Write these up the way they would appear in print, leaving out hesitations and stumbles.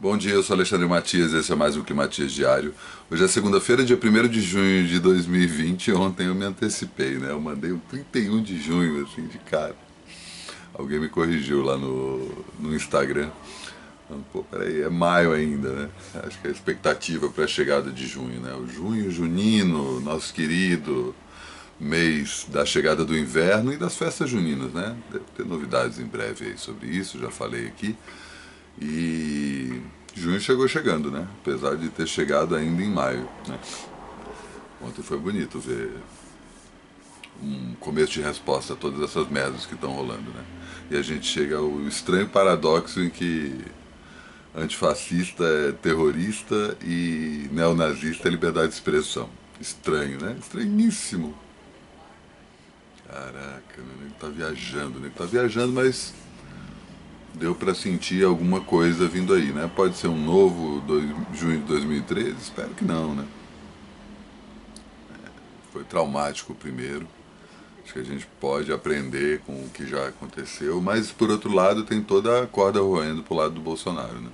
Bom dia, eu sou Alexandre Matias, esse é mais um Climatias Diário. Hoje é segunda-feira, dia 1º de junho de 2020. Ontem eu me antecipei, né? Eu mandei um 31 de junho, assim, de cara. Alguém me corrigiu lá no Instagram. Falando, pô, peraí, é maio ainda, né? Acho que é a expectativa para a chegada de junho, né? O junho junino, nosso querido mês da chegada do inverno e das festas juninas, né? Deve ter novidades em breve aí sobre isso, já falei aqui. E junho chegou chegando, né? Apesar de ter chegado ainda em maio, né? Ontem foi bonito ver um começo de resposta a todas essas merdas que estão rolando, né? E a gente chega ao estranho paradoxo em que antifascista é terrorista e neonazista é liberdade de expressão. Estranho, né? Estranhíssimo. Caraca, né? Ele tá viajando, né? Ele tá viajando, mas deu pra sentir alguma coisa vindo aí, né? Pode ser um novo junho de 2013? Espero que não, né? Foi traumático o primeiro. Acho que a gente pode aprender com o que já aconteceu, mas por outro lado tem toda a corda roendo pro lado do Bolsonaro, né?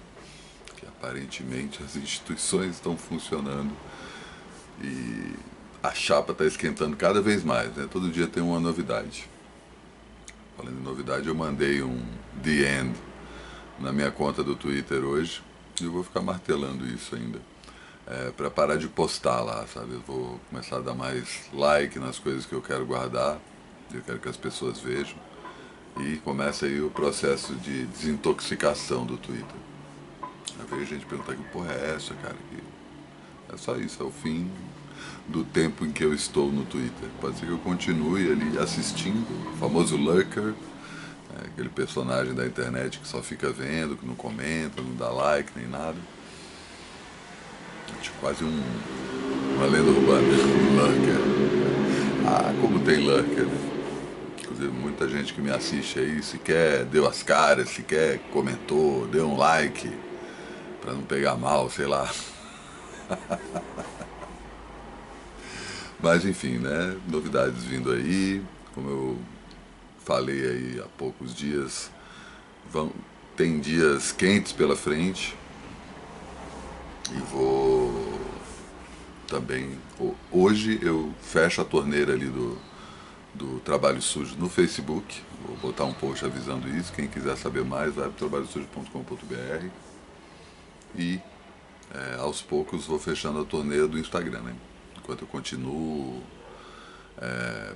Que aparentemente as instituições estão funcionando e a chapa está esquentando cada vez mais, né? Todo dia tem uma novidade. Falando em novidade, eu mandei um The End na minha conta do Twitter hoje e eu vou ficar martelando isso ainda. Para parar de postar lá, sabe? Eu vou começar a dar mais like nas coisas que eu quero guardar, eu quero que as pessoas vejam. E começa aí o processo de desintoxicação do Twitter. Aí veio gente perguntar que porra é essa, cara? Que é só isso, é o fim do tempo em que eu estou no Twitter. Pode ser que eu continue ali assistindo, o famoso lurker, aquele personagem da internet que só fica vendo, que não comenta, não dá like nem nada. Tipo, quase uma lenda urbana, um lurker. Ah, como tem lurker, né? Inclusive, muita gente que me assiste aí sequer deu as caras, sequer comentou, deu um like, pra não pegar mal, sei lá. Mas enfim, né? Novidades vindo aí, como eu falei aí há poucos dias, vão, tem dias quentes pela frente e vou também. Hoje eu fecho a torneira ali do Trabalho Sujo no Facebook. Vou botar um post avisando isso. Quem quiser saber mais, vai para trabalhosujo.com.br. E aos poucos vou fechando a torneira do Instagram, né? Enquanto eu continuo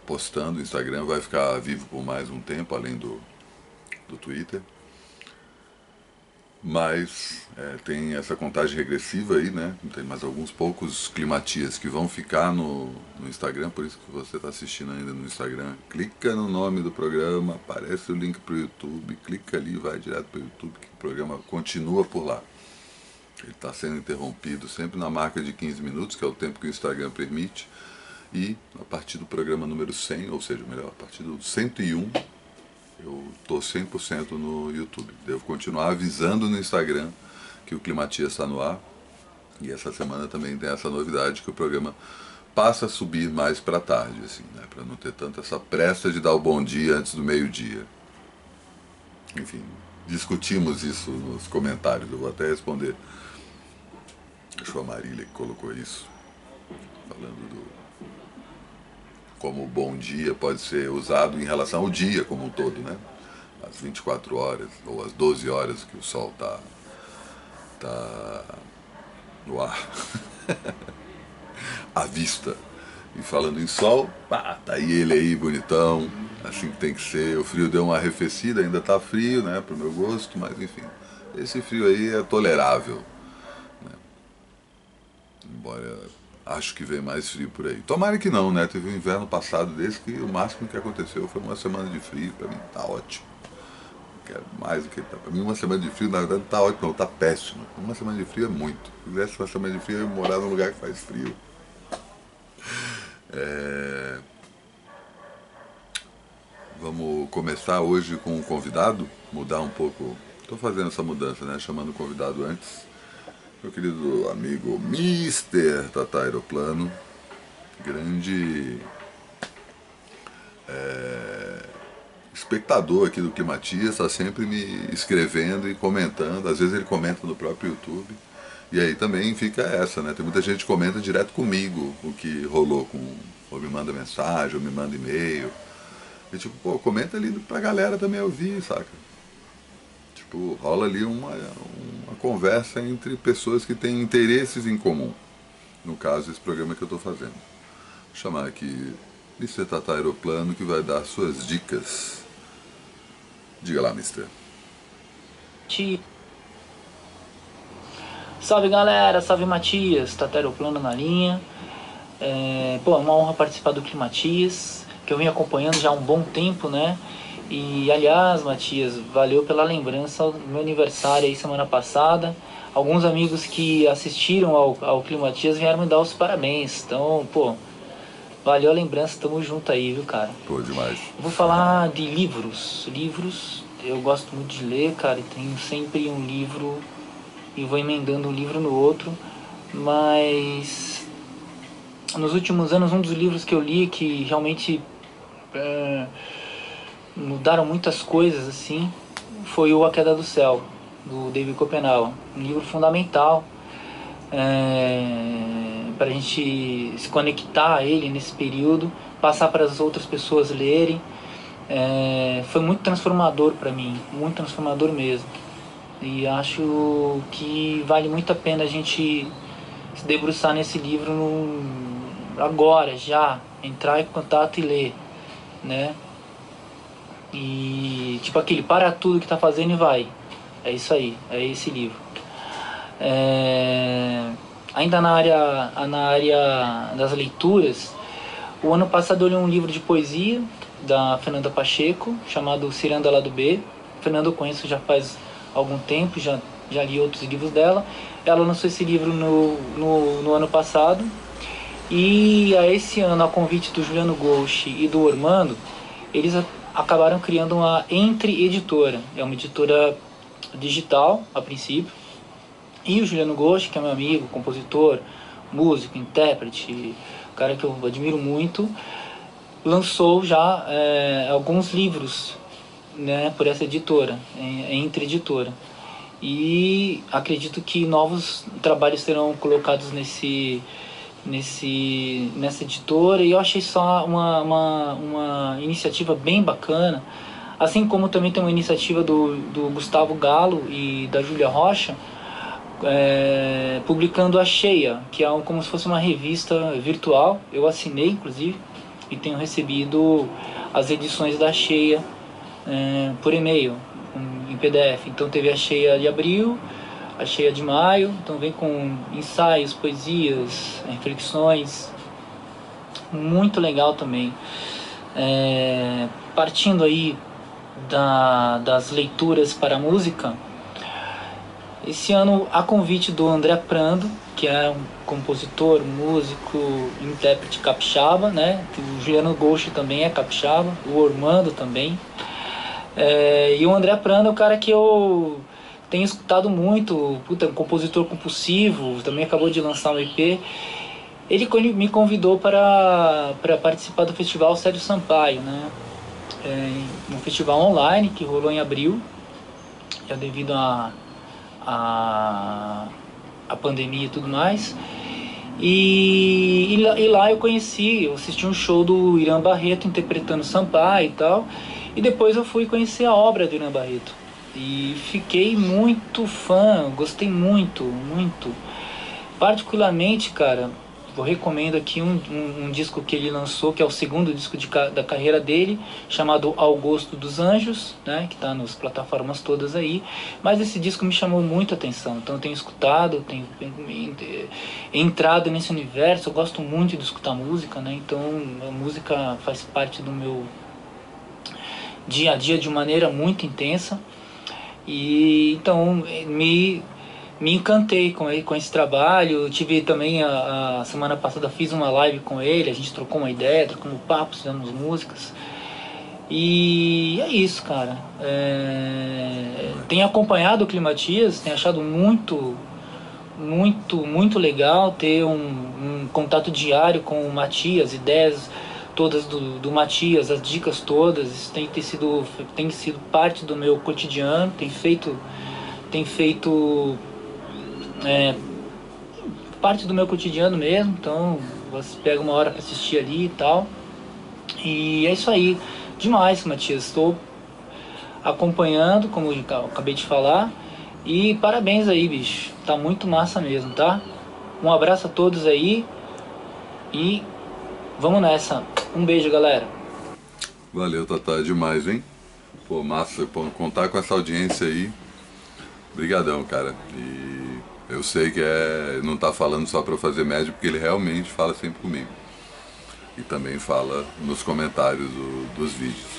postando, o Instagram vai ficar vivo por mais um tempo, além do Twitter. Mas tem essa contagem regressiva aí, né? Tem mais alguns poucos climatias que vão ficar no Instagram, por isso que você está assistindo ainda no Instagram. Clica no nome do programa, aparece o link para o YouTube, clica ali e vai direto para o YouTube, que o programa continua por lá. Ele está sendo interrompido sempre na marca de 15 minutos, que é o tempo que o Instagram permite. E a partir do programa número 100, ou seja, melhor, a partir do 101, eu estou 100% no YouTube. Devo continuar avisando no Instagram que o Climatias está no ar. E essa semana também tem essa novidade que o programa passa a subir mais para tarde, assim, né? Para não ter tanta essa pressa de dar o bom dia antes do meio-dia. Enfim, discutimos isso nos comentários. Eu vou até responder. Acho a Marília que colocou isso, falando do como o bom dia pode ser usado em relação ao dia como um todo, né? As 24 horas ou as 12 horas que o sol tá no ar, à vista. E falando em sol, pá, tá aí ele aí, bonitão, assim que tem que ser. O frio deu uma arrefecida, ainda tá frio, né, pro meu gosto, mas enfim. Esse frio aí é tolerável, né? Embora acho que vem mais frio por aí. Tomara que não, né? Teve um inverno passado desse que o máximo que aconteceu foi uma semana de frio, pra mim tá ótimo. Quero mais do que tá. Pra mim uma semana de frio, na verdade, não tá ótimo, não, tá péssimo. Uma semana de frio é muito. Se tivesse uma semana de frio, eu ia morar num lugar que faz frio. É... Vamos começar hoje com um convidado, mudar um pouco. Estou fazendo essa mudança, né? Chamando o convidado antes. Meu querido amigo Mister Tata Aeroplano, grande espectador aqui do Climatias, está sempre me escrevendo e comentando. Às vezes ele comenta no próprio YouTube. E aí também fica essa, né? Tem muita gente que comenta direto comigo o que rolou, ou me manda mensagem, ou me manda e-mail. E tipo, pô, comenta ali pra galera também ouvir, saca? Tipo, rola ali uma conversa entre pessoas que têm interesses em comum. No caso, esse programa que eu tô fazendo. Vou chamar aqui Mr. Tata Aeroplano, que vai dar suas dicas. Diga lá, Mister. Salve galera, salve Matias, Tata Aeroplano na linha. Pô, é uma honra participar do Climatias, que eu venho acompanhando já há um bom tempo, né? E aliás, Matias, valeu pela lembrança do meu aniversário aí semana passada. Alguns amigos que assistiram ao Climatias vieram me dar os parabéns. Então, pô, valeu a lembrança, tamo junto aí, viu, cara? Pô, demais. Eu vou falar de livros. Livros, eu gosto muito de ler, cara, e tenho sempre um livro e vou emendando um livro no outro. Mas nos últimos anos, um dos livros que eu li que realmente mudaram muitas coisas, assim, foi o A Queda do Céu, do David Copenau. Um livro fundamental para a gente se conectar a ele nesse período, passar para as outras pessoas lerem. Foi muito transformador para mim, muito transformador mesmo. E acho que vale muito a pena a gente se debruçar nesse livro agora, já, entrar em contato e ler, né? E tipo aquele, para tudo que tá fazendo e vai. É isso aí, é esse livro. Ainda na área das leituras, o ano passado eu li um livro de poesia da Fernanda Pacheco, chamado Ciranda Lado B. Fernanda eu conheço já faz algum tempo, já li outros livros dela. Ela lançou esse livro no ano passado. E a esse ano, a convite do Juliano Golch e do Ormando, eles acabaram criando uma Entre Editora. É uma editora digital, a princípio. E o Juliano Golch, que é meu amigo, compositor, músico, intérprete, cara que eu admiro muito, lançou já alguns livros, né, por essa editora, Entre Editora. E acredito que novos trabalhos serão colocados nessa editora, e eu achei só uma iniciativa bem bacana, assim como também tem uma iniciativa do Gustavo Galo e da Júlia Rocha, publicando a Cheia, que é como se fosse uma revista virtual. Eu assinei inclusive e tenho recebido as edições da Cheia por e-mail, em PDF. Então teve a Cheia de abril, a Cheia de maio, então vem com ensaios, poesias, reflexões, muito legal também. Partindo aí das leituras para a música, esse ano, a convite do André Prando, que é um compositor, músico, intérprete capixaba, né? O Juliano Golch também é capixaba, o Ormando também. E o André Prando é o cara que eu tenho escutado muito, um compositor compulsivo, também acabou de lançar um EP. Ele me convidou para participar do festival Sérgio Sampaio, né? Um festival online que rolou em abril, já devido a pandemia e tudo mais. E lá eu assisti um show do Irã Barreto interpretando Sampaio e tal. E depois eu fui conhecer a obra do Irã Barreto. E fiquei muito fã, gostei muito, muito. Particularmente, cara, eu recomendo aqui um disco que ele lançou, que é o segundo disco da carreira dele, chamado Ao Gosto dos Anjos, né, que está nas plataformas todas aí. Mas esse disco me chamou muito a atenção, então eu tenho escutado, tenho entrado nesse universo. Eu gosto muito de escutar música, né, então a música faz parte do meu dia a dia de maneira muito intensa. E então me encantei com esse trabalho. Eu tive também a semana passada, fiz uma live com ele, a gente trocou uma ideia, trocou um papo, fizemos músicas. E é isso, cara. Tenho acompanhado o Climatias, tenho achado muito, muito, muito legal ter um contato diário com o Matias, ideias todas do Matias, as dicas todas, isso tem sido parte do meu cotidiano, tem feito parte do meu cotidiano mesmo, então você pega uma hora para assistir ali e tal. E é isso aí, demais, Matias, estou acompanhando, como eu acabei de falar, e parabéns aí, bicho, tá muito massa mesmo, tá? Um abraço a todos aí e vamos nessa. Um beijo, galera. Valeu, Tatá, demais, hein? Pô, massa, pô, contar com essa audiência aí. Obrigadão, cara. E eu sei que não tá falando só pra eu fazer média, porque ele realmente fala sempre comigo. E também fala nos comentários dos vídeos.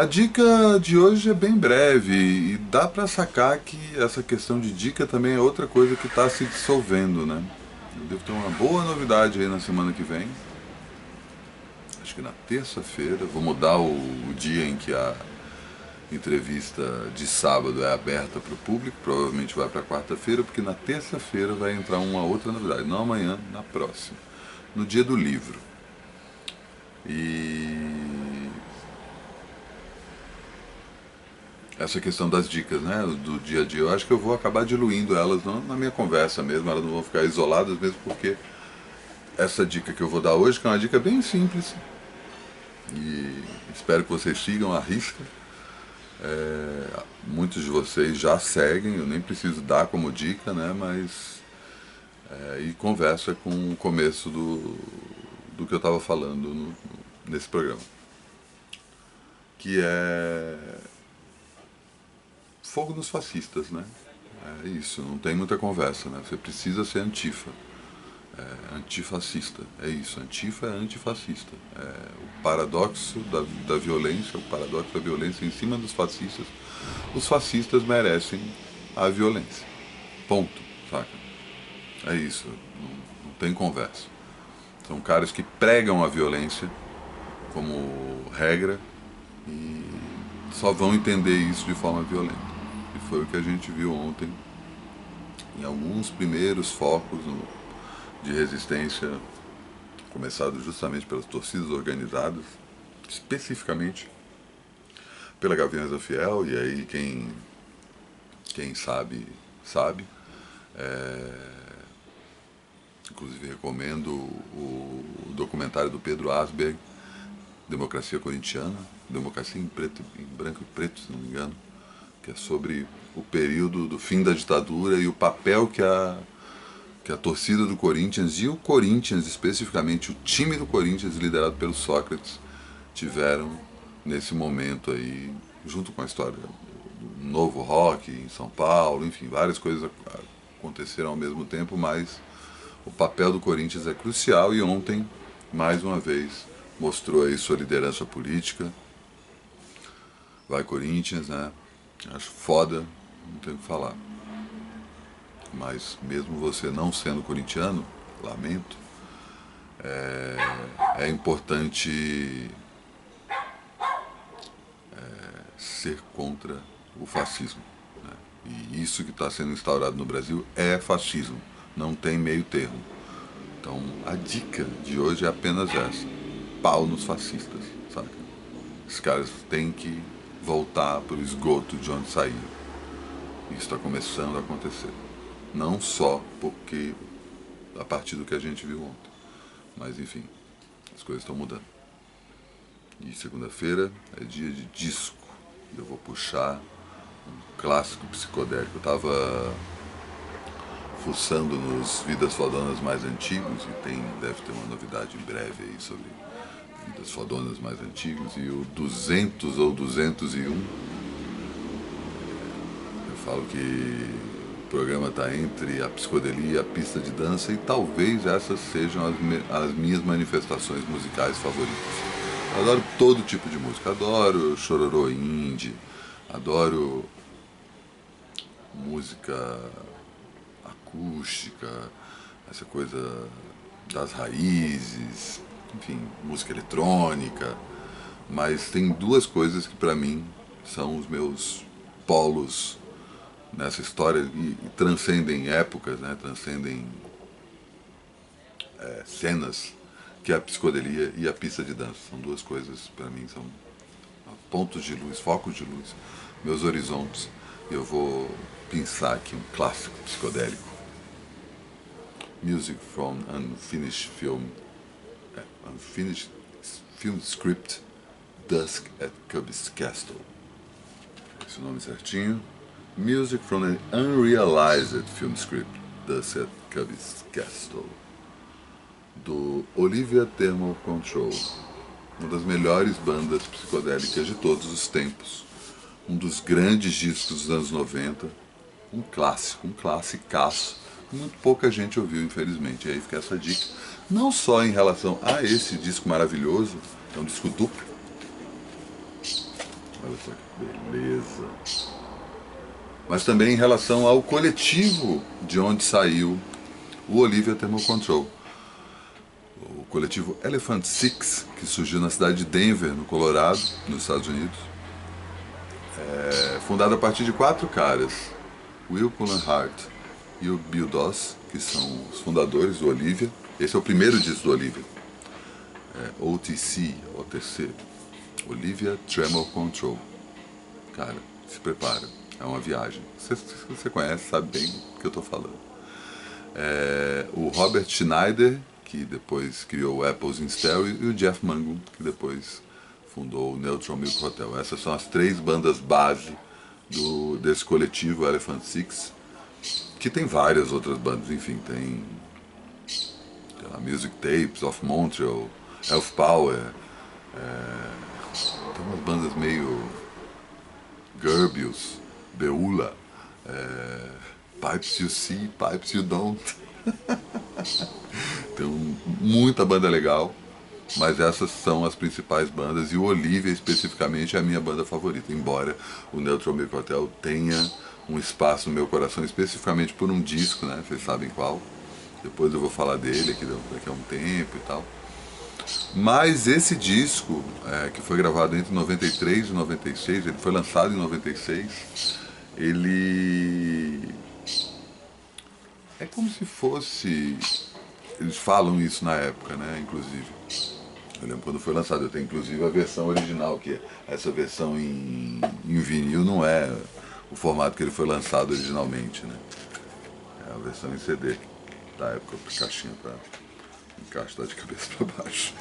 A dica de hoje é bem breve e dá pra sacar que essa questão de dica também é outra coisa que tá se dissolvendo, né? Eu devo ter uma boa novidade aí na semana que vem. Acho que na terça-feira. Vou mudar o dia em que a entrevista de sábado é aberta para o público. Provavelmente vai para quarta-feira, porque na terça-feira vai entrar uma outra novidade. Não amanhã, na próxima. No dia do livro. E essa questão das dicas, né, do dia a dia, eu acho que eu vou acabar diluindo elas na minha conversa mesmo, elas não vão ficar isoladas mesmo, porque essa dica que eu vou dar hoje, que é uma dica bem simples, e espero que vocês sigam à risca. Muitos de vocês já seguem, eu nem preciso dar como dica, né, mas e conversa com o começo do que eu estava falando nesse programa, que é fogo nos fascistas, né? É isso, não tem muita conversa, né? Você precisa ser antifa, antifascista, é isso, antifa é antifascista. O paradoxo da violência, o paradoxo da violência em cima dos fascistas. Os fascistas merecem a violência, ponto, saca? É isso, não tem conversa. São caras que pregam a violência como regra e só vão entender isso de forma violenta. E foi o que a gente viu ontem em alguns primeiros focos de resistência, começado justamente pelas torcidas organizadas, especificamente pela Gaviões da Fiel, e aí quem sabe, sabe. Inclusive recomendo o documentário do Pedro Asberg, Democracia Corintiana, Democracia em branco e preto, se não me engano, que é sobre o período do fim da ditadura e o papel que a torcida do Corinthians e o Corinthians, especificamente o time do Corinthians, liderado pelo Sócrates, tiveram nesse momento aí, junto com a história do novo rock em São Paulo, enfim, várias coisas aconteceram ao mesmo tempo, mas o papel do Corinthians é crucial e ontem, mais uma vez, mostrou aí sua liderança política. Vai Corinthians, né? Acho foda, não tenho o que falar. Mas mesmo você não sendo corintiano, lamento, é importante ser contra o fascismo, né? E isso que está sendo instaurado no Brasil é fascismo, não tem meio termo. Então a dica de hoje é apenas essa: pau nos fascistas, saca? Os caras têm que voltar para o esgoto de onde saíram. Isso está começando a acontecer. Não só porque a partir do que a gente viu ontem, mas enfim, as coisas estão mudando. E segunda-feira é dia de disco. Eu vou puxar um clássico psicodélico. Eu estava fuçando nos Vidas Fodonas mais antigos e deve ter uma novidade em breve aí sobre Vidas Fodonas mais antigos, e o 200 ou 201. Eu falo que o programa está entre a psicodelia e a pista de dança, e talvez essas sejam as minhas manifestações musicais favoritas. Eu adoro todo tipo de música, adoro chororô indie, adoro música acústica, essa coisa das raízes, enfim, música eletrônica, mas tem duas coisas que para mim são os meus polos nessa história e transcendem épocas, né, transcendem cenas, que é a psicodelia e a pista de dança. São duas coisas, para mim, são pontos de luz, focos de luz, meus horizontes. E eu vou pensar aqui um clássico psicodélico. Music from Unfinished Film Script, Dusk at Cubby's Castle. Esse é o nome certinho. Music from an Unrealized Film Script, Dusk at Cubby's Castle, do Olivia Thermal Control, uma das melhores bandas psicodélicas de todos os tempos, um dos grandes discos dos anos 90, um clássico, um classicaço, que muito pouca gente ouviu, infelizmente. E aí fica essa dica, não só em relação a esse disco maravilhoso, é um disco duplo, olha só que beleza, mas também em relação ao coletivo de onde saiu o Olivia Thermal Control. O coletivo Elephant Six, que surgiu na cidade de Denver, no Colorado, nos Estados Unidos, fundado a partir de 4 caras, Will Cullen Hart e o Bill Doss, que são os fundadores do Olivia. Esse é o primeiro disco do Olivia, OTC, Olivia Thermal Control. Cara, se prepara, é uma viagem. Você conhece, sabe bem o que eu estou falando. O Robert Schneider, que depois criou o Apples in Stereo, e o Jeff Mangun, que depois fundou o Neutron Milk Hotel. Essas são as 3 bandas base desse coletivo Elephant Six, que tem várias outras bandas, enfim, tem a Music Tapes of Montreal, Elf Power, tem umas bandas meio Gurbius, Beula, Pipes You See, Pipes You Don't. Tem muita banda legal, mas essas são as principais bandas, e o Olivia especificamente é a minha banda favorita, embora o Neutron Milk Hotel tenha um espaço no meu coração, especificamente por um disco, né? Vocês sabem qual. Depois eu vou falar dele aqui daqui a um tempo e tal. Mas esse disco, que foi gravado entre 93 e 96, ele foi lançado em 96, ele é como se fosse... Eles falam isso na época, né, inclusive. Eu lembro quando foi lançado, eu tenho inclusive a versão original, que essa versão em vinil não é o formato que ele foi lançado originalmente, né. É a versão em CD da época, caixinha pra encaixar de cabeça para baixo.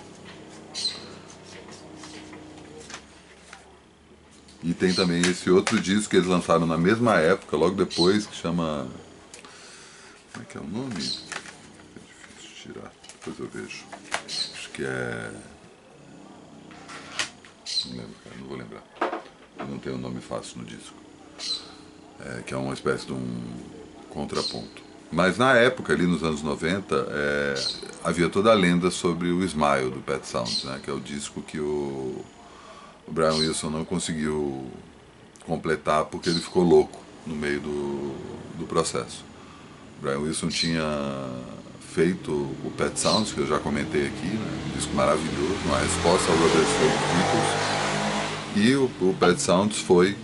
E tem também esse outro disco que eles lançaram na mesma época, logo depois, que chama... Como é que é o nome? É difícil tirar, depois eu vejo. Acho que é... Não lembro, cara, não vou lembrar. Eu não tenho um nome fácil no disco. Que é uma espécie de um contraponto. Mas na época, ali nos anos 90, havia toda a lenda sobre o Smile, do Pet Sounds, né, que é o disco que o Brian Wilson não conseguiu completar porque ele ficou louco no meio do processo. O Brian Wilson tinha feito o Pet Sounds, que eu já comentei aqui, né, um disco maravilhoso, uma resposta ao Rubber Soul Beatles, e o Pet Sounds foi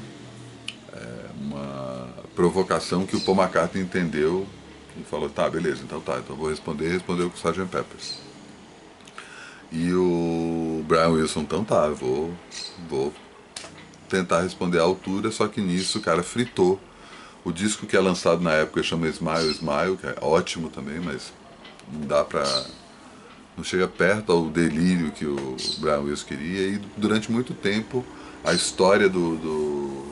uma provocação que o Paul McCartney entendeu e falou, tá, beleza, então vou respondeu com o Sgt. Peppers. E o Brian Wilson, então tá, eu vou tentar responder à altura, só que nisso o cara fritou. O disco que é lançado na época chama Smile, que é ótimo também, mas não dá pra... não chega perto ao delírio que o Brian Wilson queria, e durante muito tempo a história do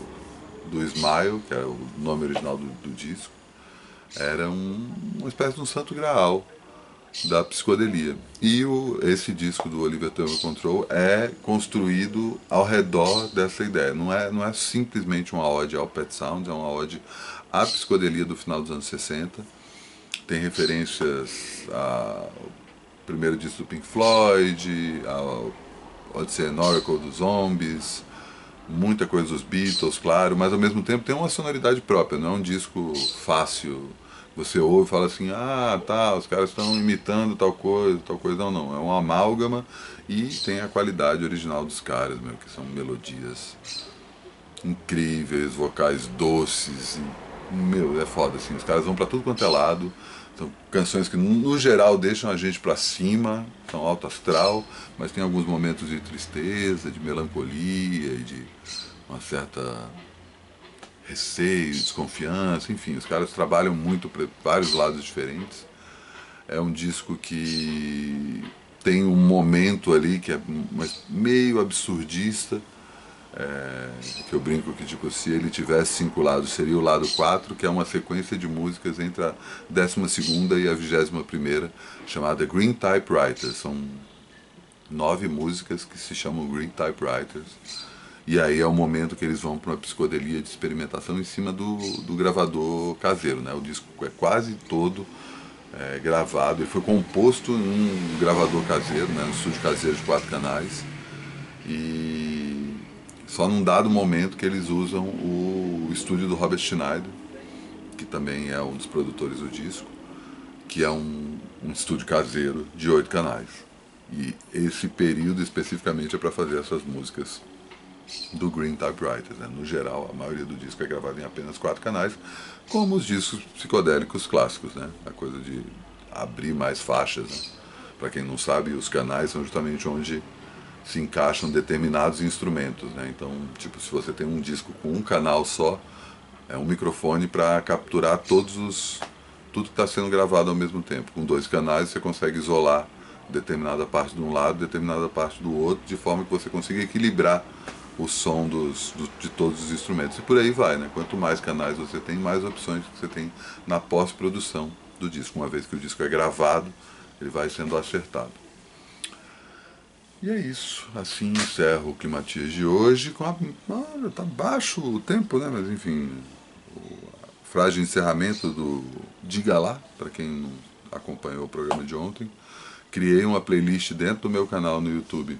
Smile, que é o nome original do disco, era uma espécie de um santo graal da psicodelia. E esse disco do Olivia Thermal Control é construído ao redor dessa ideia. Não é simplesmente uma ode ao Pet Sounds, é uma ode à psicodelia do final dos anos 60. Tem referências ao primeiro disco do Pink Floyd, ao Odyssey and Oracle dos Zombies, muita coisa dos Beatles, claro, mas ao mesmo tempo tem uma sonoridade própria, não é um disco fácil. Você ouve e fala assim, ah, tá, os caras estão imitando tal coisa, não. É um amálgama e tem a qualidade original dos caras, que são melodias incríveis, vocais doces, meu, é foda, assim, os caras vão pra tudo quanto é lado, são canções que no geral deixam a gente pra cima, são alto astral, mas tem alguns momentos de tristeza, de melancolia e de uma certa receio, desconfiança, enfim, os caras trabalham muito para vários lados diferentes. É um disco que tem um momento ali que é meio absurdista, que eu brinco que tipo, se ele tivesse 5 lados seria o lado 4, que é uma sequência de músicas entre a 12ª e a 21ª, chamada Green Typewriters. São 9 músicas que se chamam Green Typewriters. E aí é o momento que eles vão para uma psicodelia de experimentação em cima do gravador caseiro, né? O disco é quase todo gravado, ele foi composto em um gravador caseiro, né? Um estúdio caseiro de 4 canais. E só num dado momento que eles usam o estúdio do Robert Schneider, que também é um dos produtores do disco, que é um estúdio caseiro de 8 canais. E esse período especificamente é para fazer essas músicas do Green Typewriters, né? No geral, a maioria do disco é gravado em apenas 4 canais, como os discos psicodélicos clássicos, né? A coisa de abrir mais faixas, né? Para quem não sabe, os canais são justamente onde se encaixam determinados instrumentos, né? Então, tipo, se você tem um disco com um canal só, é um microfone para capturar tudo que está sendo gravado ao mesmo tempo. Com 2 canais você consegue isolar determinada parte de um lado, determinada parte do outro, de forma que você consiga equilibrar o som de todos os instrumentos. E por aí vai, né? Quanto mais canais você tem, mais opções você tem na pós-produção do disco. Uma vez que o disco é gravado, ele vai sendo acertado. E é isso. Assim encerro o Climatias de hoje. Tá baixo o tempo, né? Mas enfim, o frágil encerramento do Diga Lá, para quem não acompanhou o programa de ontem. Criei uma playlist dentro do meu canal no YouTube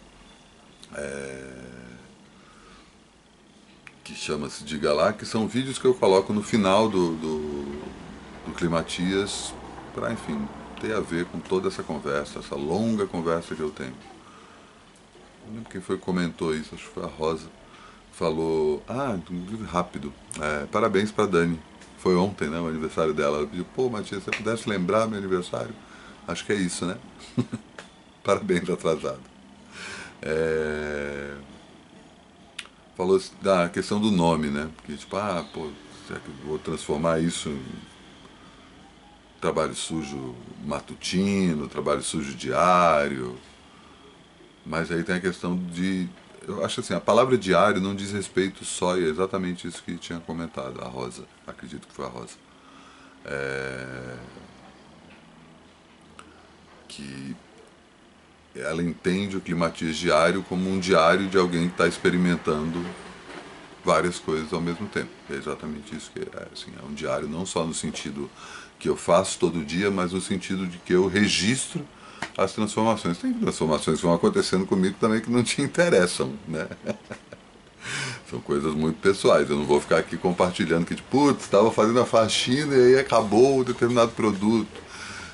que chama-se Diga Lá, que são vídeos que eu coloco no final do Climatias para, enfim, ter a ver com toda essa conversa, essa longa conversa que eu tenho. Não lembro quem foi que comentou isso, acho que foi a Rosa. Falou, rápido, parabéns pra Dani. Foi ontem, né, o aniversário dela. Ela pediu, pô, Matias, se você pudesse lembrar meu aniversário? Acho que é isso, né? Parabéns atrasado. É... Falou da questão do nome, né? Porque, tipo, pô, será que eu vou transformar isso em trabalho sujo matutino, trabalho sujo diário? Mas aí tem a questão de. Eu acho assim, a palavra diário não diz respeito só, e é exatamente isso que tinha comentado a Rosa. Acredito que foi a Rosa. É, que ela entende o Climatias diário como um diário de alguém que está experimentando várias coisas ao mesmo tempo. É exatamente isso que é. Assim, é um diário não só no sentido que eu faço todo dia, mas no sentido de que eu registro as transformações. Tem transformações que vão acontecendo comigo também que não te interessam, né? São coisas muito pessoais. Eu não vou ficar aqui compartilhando que, putz, estava fazendo a faxina e aí acabou um determinado produto.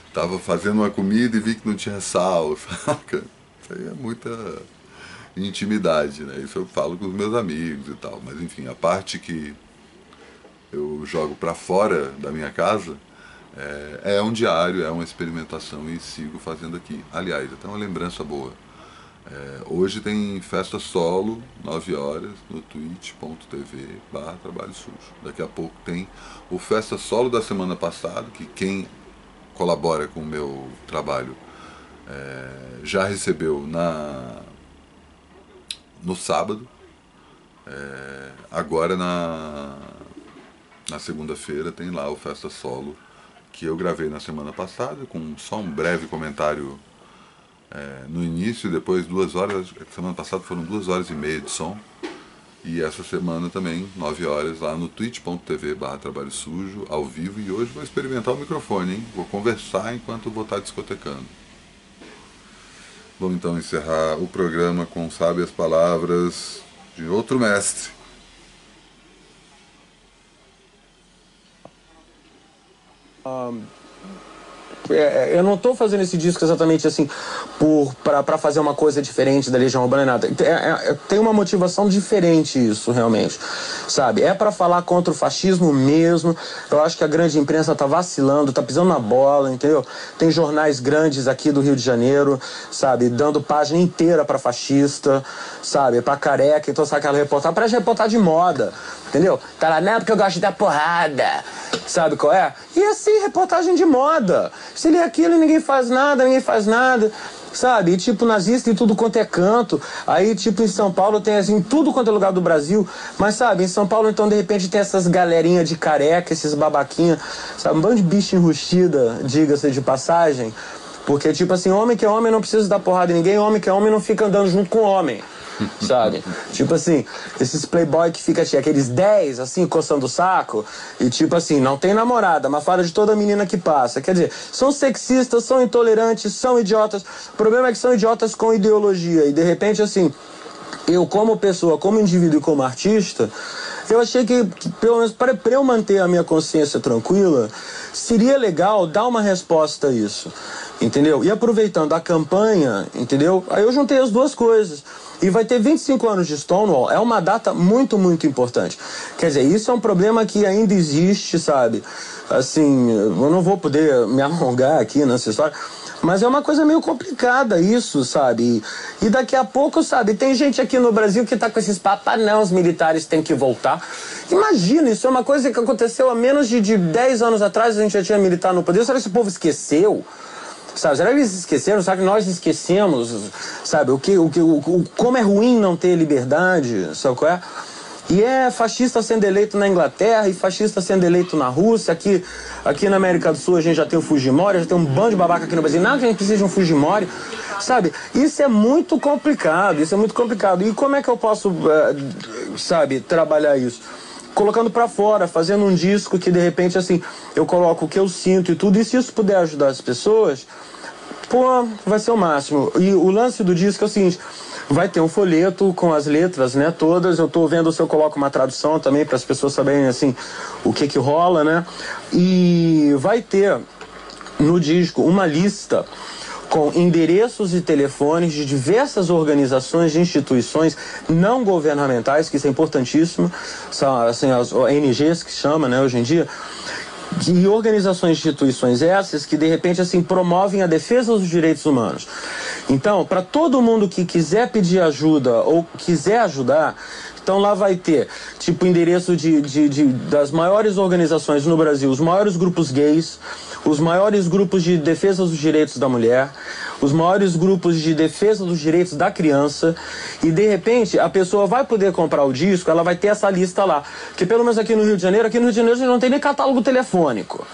Estava fazendo uma comida e vi que não tinha sal, saca? Isso aí é muita intimidade, né? Isso eu falo com os meus amigos e tal. Mas enfim, a parte que eu jogo para fora da minha casa é um diário, é uma experimentação e sigo fazendo aqui. Aliás, até uma lembrança boa. Hoje tem festa solo, 9 horas, no twitch.tv/trabalho sujo. Daqui a pouco tem o festa solo da semana passada, que quem colabora com o meu trabalho já recebeu no sábado. Agora na segunda-feira tem lá o festa solo que eu gravei na semana passada, com só um breve comentário no início, depois 2 horas, semana passada foram 2 horas e meia de som, e essa semana também, 9 horas, lá no twitch.tv/trabalho sujo, ao vivo, e hoje vou experimentar o microfone, hein? Vou conversar enquanto vou estar discotecando. Vamos então encerrar o programa com sábias palavras de outro mestre. eu não tô fazendo esse disco exatamente assim pra fazer uma coisa diferente da Legião Urbana, nada. Tem uma motivação diferente isso, realmente, sabe? É pra falar contra o fascismo mesmo. Eu acho que a grande imprensa tá vacilando, tá pisando na bola, entendeu? Tem jornais grandes aqui do Rio de Janeiro, sabe? Dando página inteira pra fascista, sabe? Pra careca, então sabe aquela reportagem? Parece reportagem de moda, entendeu? Tá lá, não, porque eu gosto da porrada, sabe qual é? E assim, reportagem de moda. Se lê aquilo e ninguém faz nada, sabe? E tipo, nazista em tudo quanto é canto. Aí, tipo, em São Paulo tem assim, tudo quanto é lugar do Brasil. Mas, sabe, em São Paulo, então, de repente, tem essas galerinhas de careca, esses babaquinhas, sabe? Um bando de bicho enrustida, diga-se de passagem. Porque, tipo assim, homem que é homem não precisa dar porrada em ninguém, homem que é homem não fica andando junto com homem. Sabe? Tipo assim, esses playboy que fica aqueles 10 assim, coçando o saco, e tipo assim, não tem namorada, mas fala de toda menina que passa. Quer dizer, são sexistas, são intolerantes, são idiotas. O problema é que são idiotas com ideologia. E de repente, assim, eu como pessoa, como indivíduo e como artista, eu achei que pelo menos para eu manter a minha consciência tranquila, seria legal dar uma resposta a isso, entendeu? E aproveitando a campanha, entendeu? Aí eu juntei as duas coisas. E vai ter 25 anos de Stonewall, é uma data muito, muito importante. Quer dizer, isso é um problema que ainda existe, sabe? Assim, eu não vou poder me alongar aqui nessa história, mas é uma coisa meio complicada isso, sabe? E daqui a pouco, sabe, tem gente aqui no Brasil que tá com esses papos, não, os militares têm que voltar. Imagina, isso é uma coisa que aconteceu há menos de 10 anos atrás, a gente já tinha militar no poder. Será que esse povo esqueceu? Sabe, será que eles esqueceram? Será que nós esquecemos? Sabe, como é ruim não ter liberdade? Sabe qual é? E é fascista sendo eleito na Inglaterra e fascista sendo eleito na Rússia. Aqui na América do Sul a gente já tem o Fujimori, já tem um bando de babaca aqui no Brasil. Não, que a gente precisa de um Fujimori. Sabe, isso é muito complicado, isso é muito complicado. E como é que eu posso, sabe, trabalhar isso? Colocando pra fora, fazendo um disco que de repente assim, eu coloco o que eu sinto e tudo, e se isso puder ajudar as pessoas, pô, vai ser o máximo. E o lance do disco é o seguinte, vai ter um folheto com as letras, né, todas, eu tô vendo se eu coloco uma tradução também para as pessoas saberem assim, o que rola, né, e vai ter no disco uma lista com endereços e telefones de diversas organizações e instituições não governamentais, que isso é importantíssimo, são assim, as ONGs que chama, né, hoje em dia, e organizações e instituições essas que de repente assim promovem a defesa dos direitos humanos. Então, para todo mundo que quiser pedir ajuda ou quiser ajudar, então lá vai ter, tipo, endereço das maiores organizações no Brasil, os maiores grupos gays, os maiores grupos de defesa dos direitos da mulher, os maiores grupos de defesa dos direitos da criança, e de repente a pessoa vai poder comprar o disco, ela vai ter essa lista lá. Porque pelo menos aqui no Rio de Janeiro a gente não tem nem catálogo telefônico.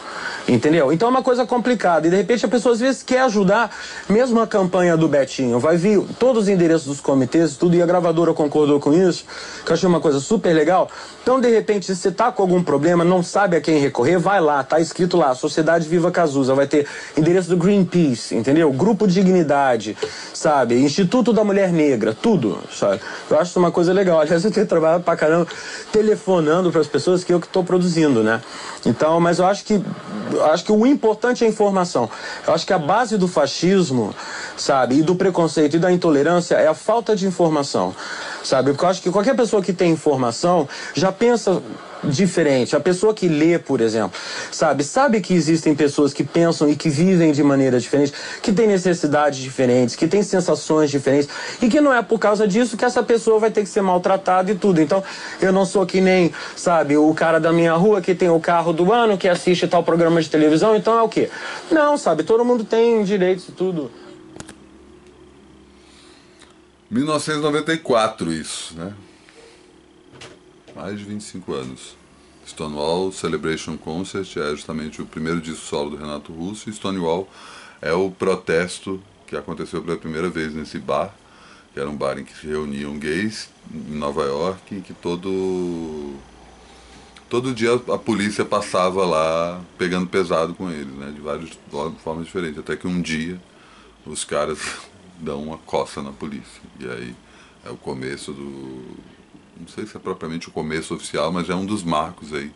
Entendeu? Então é uma coisa complicada. E de repente a pessoa às vezes quer ajudar, mesmo a campanha do Betinho. Vai vir todos os endereços dos comitês, tudo, e a gravadora concordou com isso, que eu achei uma coisa super legal. Então, de repente, se você tá com algum problema, não sabe a quem recorrer, vai lá, tá escrito lá, Sociedade Viva Cazuza, vai ter endereço do Greenpeace, entendeu? Grupo Dignidade, sabe? Instituto da Mulher Negra, tudo, sabe? Eu acho isso uma coisa legal. Aliás, eu tenho trabalhado pra caramba telefonando pras pessoas que eu que tô produzindo, né? Então, mas eu acho que o importante é a informação. Eu acho que a base do fascismo, sabe, e do preconceito e da intolerância é a falta de informação, sabe? Porque eu acho que qualquer pessoa que tem informação já pensa diferente. A pessoa que lê, por exemplo, sabe que existem pessoas que pensam e que vivem de maneira diferente, que têm necessidades diferentes, que têm sensações diferentes, e que não é por causa disso que essa pessoa vai ter que ser maltratada e tudo. Então, eu não sou que nem, sabe, o cara da minha rua que tem o carro do ano, que assiste tal programa de televisão, então é o quê? Não, sabe, todo mundo tem direitos e tudo. 1994 isso, né? Mais de 25 anos. Stonewall Celebration Concert é justamente o primeiro disco solo do Renato Russo, e Stonewall é o protesto que aconteceu pela primeira vez nesse bar, que era um bar em que se reuniam gays em Nova York, e que todo dia a polícia passava lá pegando pesado com eles, né? De várias formas diferentes, até que um dia os caras dão uma coça na polícia, e aí é o começo do... não sei se é propriamente o começo oficial, mas é um dos marcos aí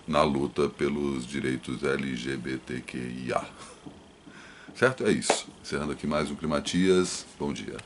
na luta pelos direitos LGBTQIA. Certo? É isso. Encerrando aqui mais um Climatias. Bom dia.